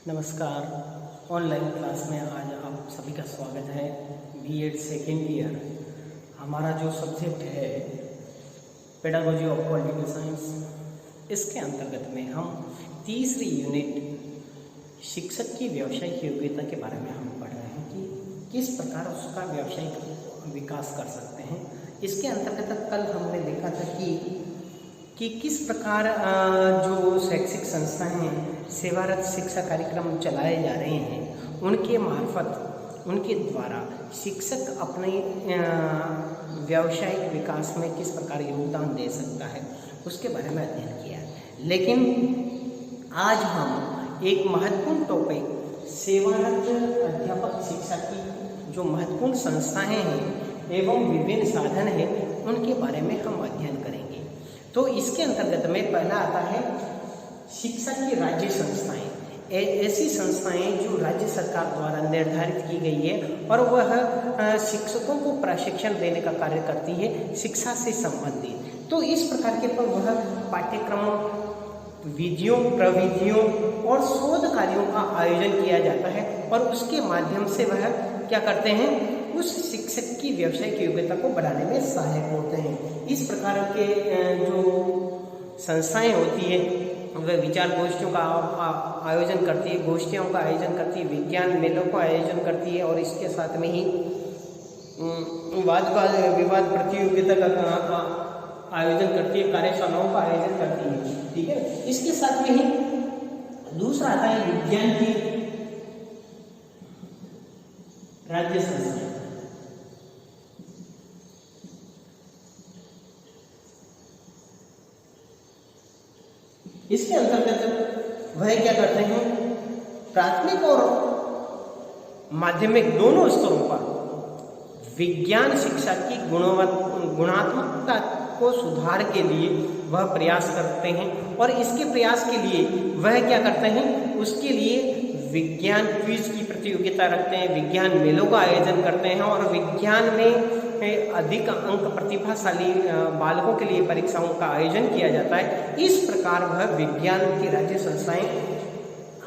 नमस्कार। Online class में आज आप सभी का स्वागत है। बीएड सेकेंड ईयर हमारा जो सब्जेक्ट है पेडागोजी ऑफ पॉलिटिकल साइंस, इसके अंतर्गत में हम तीसरी यूनिट शिक्षक की व्यावसायिक योग्यता के बारे में हम पढ़ रहे हैं कि किस प्रकार उसका व्यावसायिक विकास कर सकते हैं। इसके अंतर्गत कल हमने देखा था कि किस प्रकार जो शैक्षिक संस्थाएं हैं सेवारत शिक्षा कार्यक्रम चलाए जा रहे हैं, उनके मार्फत उनके द्वारा शिक्षक अपने व्यावसायिक विकास में किस प्रकार योगदान दे सकता है, उसके बारे में अध्ययन किया। लेकिन आज हम एक महत्वपूर्ण टॉपिक सेवारत अध्यापक शिक्षा की जो महत्वपूर्ण संस्थाएं हैं एवं विभिन्न साधन हैं, उनके बारे में हम अध्ययन करेंगे। तो इसके अंतर्गत में पहला आता है शिक्षा की राज्य संस्थाएं। ऐसी संस्थाएं जो राज्य सरकार द्वारा निर्धारित की गई है और वह शिक्षकों को प्रशिक्षण देने का कार्य करती है शिक्षा से संबंधित। तो इस प्रकार के पर वह पाठ्यक्रमों, विधियों, प्रविधियों और शोध कार्यों का आयोजन किया जाता है और उसके माध्यम से वह क्या करते हैं, उस शिक्षक की व्यावसायिक योग्यता को बढ़ाने में सहायक होते हैं। इस प्रकार के जो संस्थाएं होती है वह विचार गोष्ठियों का आयोजन करती है, गोष्ठियों का आयोजन करती है, विज्ञान मेलों का आयोजन करती है और इसके साथ में ही वाद विवाद प्रतियोगिता का आयोजन करती है, कार्यशालाओं का आयोजन करती है। ठीक है, इसके साथ में ही दूसरा आता है विज्ञान की राज्य संस्थाएं। इसके अंतर्गत वह क्या करते हैं, प्राथमिक और माध्यमिक दोनों स्तरों पर विज्ञान शिक्षा की गुणात्मकता को सुधार के लिए वह प्रयास करते हैं और इसके प्रयास के लिए वह क्या करते हैं, उसके लिए विज्ञान क्विज की प्रतियोगिता रखते हैं, विज्ञान मेलों का आयोजन करते हैं और विज्ञान में अधिक अंक प्रतिभाशाली बालकों के लिए परीक्षाओं का आयोजन किया जाता है। इस प्रकार वह विज्ञान की राज्य संस्थाएं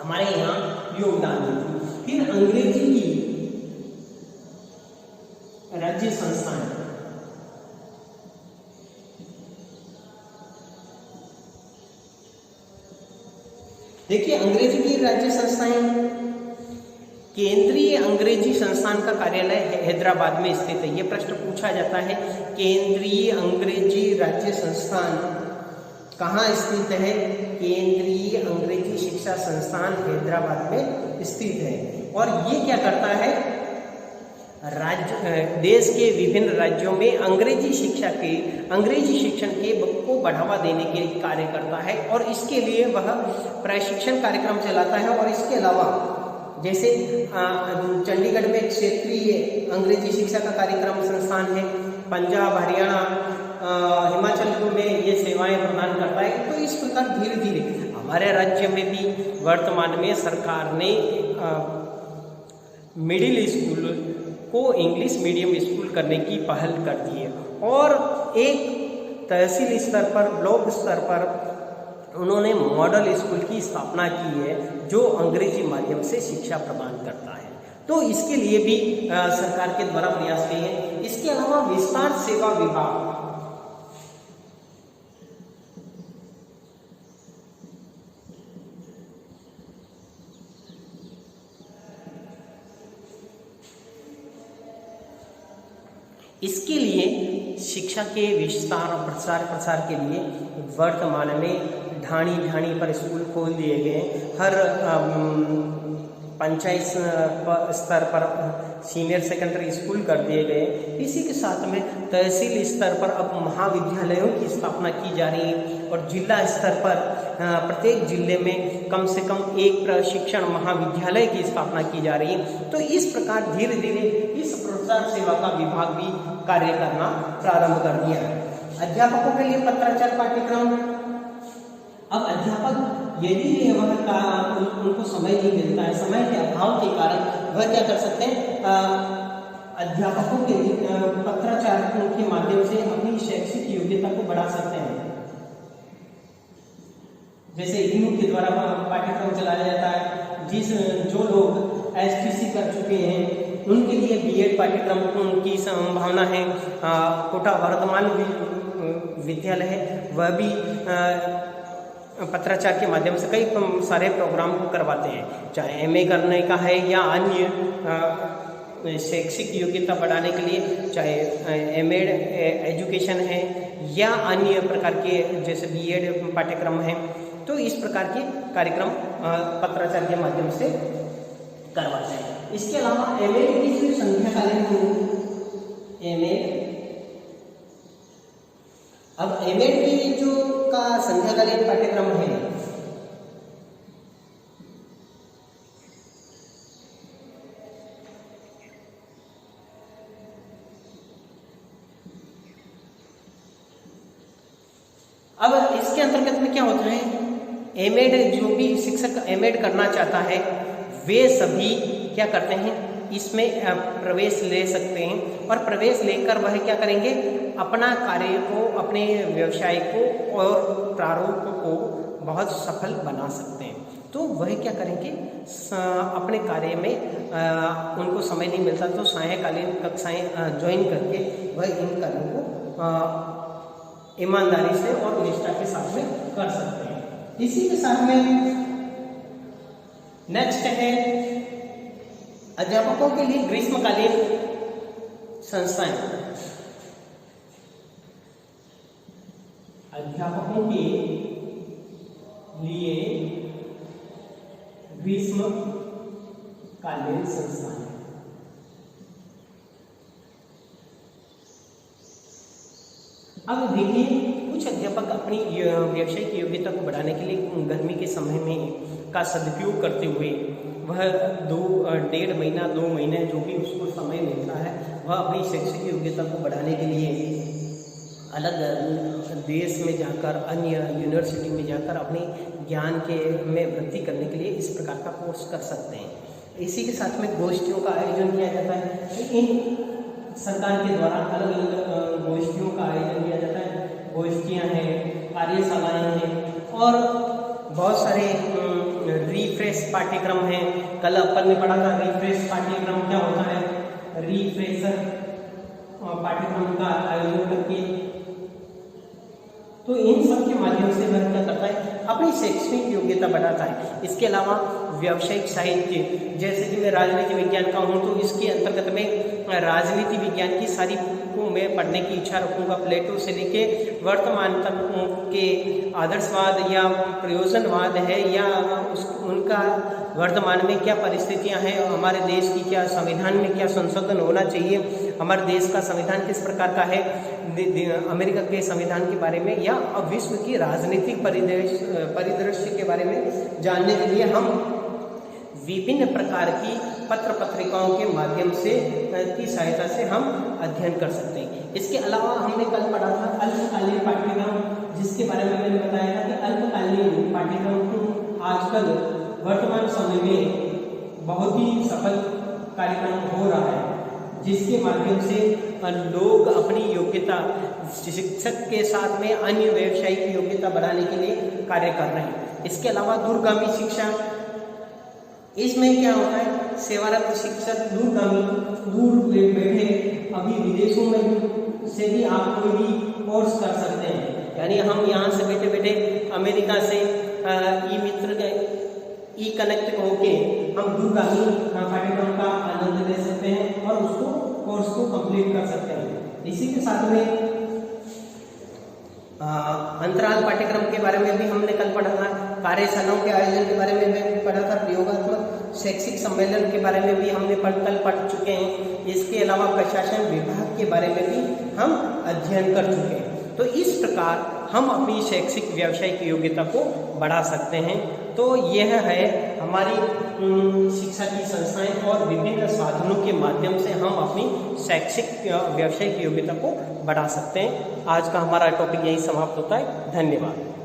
हमारे यहाँ योगदान देती हैं। फिर अंग्रेजी की राज्य संस्थाएं, देखिए अंग्रेजी की राज्य संस्थाएं, केंद्रीय अंग्रेजी संस्थान का कार्यालय हैदराबाद में स्थित है। यह प्रश्न पूछा जाता है, केंद्रीय अंग्रेजी राज्य संस्थान कहाँ स्थित है? केंद्रीय अंग्रेजी शिक्षा संस्थान हैदराबाद में स्थित है और ये क्या करता है, देश के विभिन्न राज्यों में अंग्रेजी शिक्षण के को बढ़ावा देने के कार्य करता है और इसके लिए वह प्रशिक्षण कार्यक्रम चलाता है। और इसके अलावा जैसे चंडीगढ़ में क्षेत्रीय अंग्रेजी शिक्षा का कार्यक्रम संस्थान है, पंजाब, हरियाणा, हिमाचल में ये सेवाएं प्रदान करता है। तो इस प्रकार धीरे धीरे हमारे राज्य में भी वर्तमान में सरकार ने मिडिल स्कूल को इंग्लिश मीडियम स्कूल करने की पहल कर दी है और एक तहसील स्तर पर, ब्लॉक स्तर पर उन्होंने मॉडल स्कूल की स्थापना की है जो अंग्रेजी माध्यम से शिक्षा प्रदान करता है। तो इसके लिए भी सरकार के द्वारा प्रयास किए हैं। इसके अलावा विस्तार सेवा विभाग, इसके लिए शिक्षा के विस्तार और प्रसार के लिए वर्तमान में ढाणी पर स्कूल खोल दिए गए। हर पंचायत स्तर पर सीनियर सेकेंडरी स्कूल कर दिए गए। इसी के साथ में तहसील स्तर पर अब महाविद्यालयों की स्थापना की जा रही है और जिला स्तर पर प्रत्येक जिले में कम से कम एक प्रशिक्षण महाविद्यालय की स्थापना की जा रही है। तो इस प्रकार धीरे धीरे इस प्रसार सेवा का विभाग भी कार्य करना प्रारंभ कर दिया है। अध्यापकों के लिए पत्राचार पाठ्यक्रम, अब अध्यापक यदि उनको समय नहीं मिलता है, समय के अभाव के कारण वह क्या कर सकते हैं, अध्यापकों के पत्राचार के माध्यम से अपनी शैक्षिक योग्यता को बढ़ा सकते हैं। जैसे इग्नू के द्वारा पाठ्यक्रम चलाया जाता है, जो लोग STC कर चुके हैं उनके लिए बीएड पाठ्यक्रम की संभावना है। कोटा वर्धमान विद्यालय है, वह भी पत्राचार के माध्यम से कई सारे प्रोग्राम करवाते हैं, चाहे MA करने का है या अन्य शैक्षिक योग्यता बढ़ाने के लिए, चाहे MA एजुकेशन है या अन्य प्रकार के जैसे बीएड पाठ्यक्रम है। तो इस प्रकार के कार्यक्रम पत्राचार के माध्यम से करवाते हैं। इसके अलावा MA की जो संध्याकालीन MA, अब MA की जो का संध्याकालीन पाठ्यक्रम है अब इसके अंतर्गत में क्या होता है, एमएड जो भी शिक्षक एमएड करना चाहता है वे सभी क्या करते हैं, इसमें प्रवेश ले सकते हैं और प्रवेश लेकर वह क्या करेंगे, अपना कार्य को, अपने व्यवसाय को और प्रारूप को बहुत सफल बना सकते हैं। तो वह क्या करेंगे, अपने कार्य में उनको समय नहीं मिलता तो सायंकालीन कक्षाएं ज्वाइन करके वह इन कार्यों को ईमानदारी से और निष्ठा के साथ में कर सकते हैं। इसी के साथ में नेक्स्ट है अध्यापकों के लिए ग्रीष्मकालीन संस्थाएं। अध्यापकों के लिए ग्रीष्मकालीन संस्थाएं। अब देखिए, कुछ अध्यापक अपनी व्यावसायिक योग्यता को बढ़ाने के लिए गर्मी के समय में का सदुपयोग करते हुए वह 1.5 महीना 2 महीने जो भी उसको समय मिलता है वह अपनी शैक्षिक योग्यता को बढ़ाने के लिए अलग देश में जाकर, अन्य यूनिवर्सिटी में जाकर अपने ज्ञान के में वृद्धि करने के लिए इस प्रकार का कोर्स कर सकते हैं। इसी के साथ में गोष्ठियों का आयोजन किया जाता है। इन सरकार के द्वारा अलग अलग गोष्ठियों का आयोजन किया जाता है। गोष्ठियाँ हैं, कार्यशालाएँ हैं और बहुत सारे रिफ्रेश पाठ्यक्रम हैं। कल अपन ने पढ़ा था रिफ्रेश पाठ्यक्रम क्या होता है, रिफ्रेशर पाठ्यक्रम का आयोजन करके, तो इन सब के माध्यम से वह क्या करता है, अपनी शैक्षणिक योग्यता बढ़ाता है। इसके अलावा व्यावसायिक साहित्य, जैसे कि मैं राजनीति विज्ञान का हूँ तो इसके अंतर्गत में राजनीति विज्ञान की सारी पुस्तकों में पढ़ने की इच्छा रखूँगा। प्लेटो से लेके वर्तमान तक के आदर्शवाद या प्रयोजनवाद है या उनका वर्तमान में क्या परिस्थितियां हैं, हमारे देश की क्या संविधान में क्या संशोधन होना चाहिए, हमारे देश का संविधान किस प्रकार का है, अमेरिका के संविधान के बारे में या विश्व की राजनीतिक परिदृश्य के बारे में जानने के लिए हम विभिन्न प्रकार की पत्र पत्रिकाओं के माध्यम से की सहायता से हम अध्ययन कर सकते हैं। इसके अलावा हमने कल पढ़ा था अल्पकालीन पाठ्यक्रम, जिसके बारे में मैंने बताया था कि अल्पकालीन पाठ्यक्रम आजकल वर्तमान समय में बहुत ही सफल कार्यक्रम हो रहा है, जिसके माध्यम से लोग अपनी योग्यता शिक्षक के साथ में अन्य व्यावसायिक योग्यता बढ़ाने के लिए कार्य कर रहे हैं। इसके अलावा दूरगामी शिक्षा, इसमें क्या होता है, सेवारत शिक्षक दूर बैठे अभी विदेशों में से भी आप कोई भी कोर्स कर सकते हैं। यानी हम यहाँ से बैठे बैठे अमेरिका से ई कनेक्ट होके हम दूरगामी पाठ्यक्रम का आनंद ले सकते हैं और उसको कोर्स को कंप्लीट कर सकते हैं। इसी के साथ में अंतराल पाठ्यक्रम के बारे में भी हमने कल पढ़ा था। कार्यशालाओं के आयोजन के बारे में भी पढ़ा था। प्रयोगात्मक शैक्षिक सम्मेलन के बारे में भी हमने कल पढ़ चुके हैं। इसके अलावा प्रशासन विभाग के बारे में भी हम अध्ययन कर चुके हैं। तो इस प्रकार हम अपनी शैक्षिक व्यावसायिक योग्यता को बढ़ा सकते हैं। तो यह है हमारी शिक्षा की संस्थाएं और विभिन्न साधनों के माध्यम से हम अपनी शैक्षिक व्यावसायिक योग्यता को बढ़ा सकते हैं। आज का हमारा टॉपिक यही समाप्त होता है। धन्यवाद।